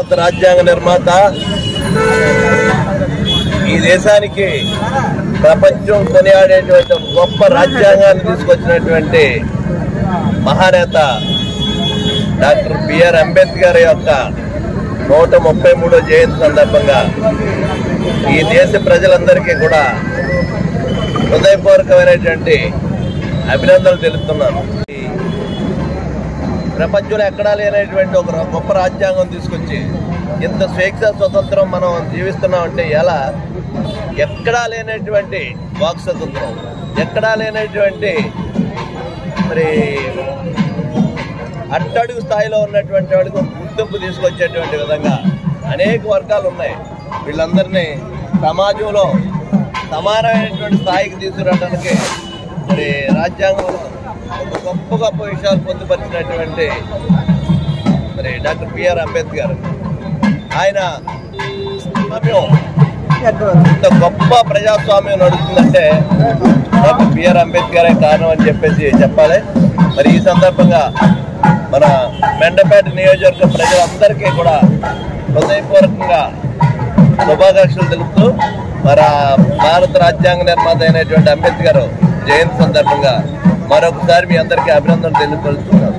భారత రాజ్యాంగ నిర్మాత, ఈ దేశానికి ప్రపంచం కొనియాడేటువంటి గొప్ప రాజ్యాంగాన్ని తీసుకొచ్చినటువంటి మహానేత డాక్టర్ బిఆర్ అంబేద్కర్ యొక్క 133వ జయంతి సందర్భంగా ఈ దేశ ప్రజలందరికీ కూడా హృదయపూర్వకమైనటువంటి అభినందనలు తెలుపుతున్నాను. ప్రపంచంలో ఎక్కడా లేనటువంటి ఒక గొప్ప రాజ్యాంగం తీసుకొచ్చి ఇంత స్వేచ్ఛ స్వతంత్రం మనం జీవిస్తున్నామంటే ఎలా? ఎక్కడా లేనటువంటి వాక్ స్వతంత్రం, ఎక్కడా లేనటువంటి మరి అట్టడుగు స్థాయిలో ఉన్నటువంటి వాళ్ళకి గుర్తింపు తీసుకొచ్చేటువంటి విధంగా అనేక వర్గాలు ఉన్నాయి. వీళ్ళందరినీ సమాజంలో సమానమైనటువంటి స్థాయికి తీసుకురావడానికి మరి రాజ్యాంగంలో ఒక గొప్ప గొప్ప విషయాలు పొందుపరిచినటువంటి మరి డాక్టర్ బిఆర్ అంబేద్కర్. ఆయన ఇంత గొప్ప ప్రజాస్వామ్యం నడుస్తుందంటే డాక్టర్ బిఆర్ అంబేద్కరే కారణం అని చెప్పాలి. మరి ఈ సందర్భంగా మన మెండపేట నియోజకవర్గ ప్రజలందరికీ కూడా హృదయపూర్వకంగా శుభాకాంక్షలు తెలుపుతూ మరి భారత రాజ్యాంగ నిర్మాత అయినటువంటి అంబేద్కర్ జయంతి సందర్భంగా మరొకసారి మీ అందరికీ అభినందనలు తెలియపరుస్తున్నాను.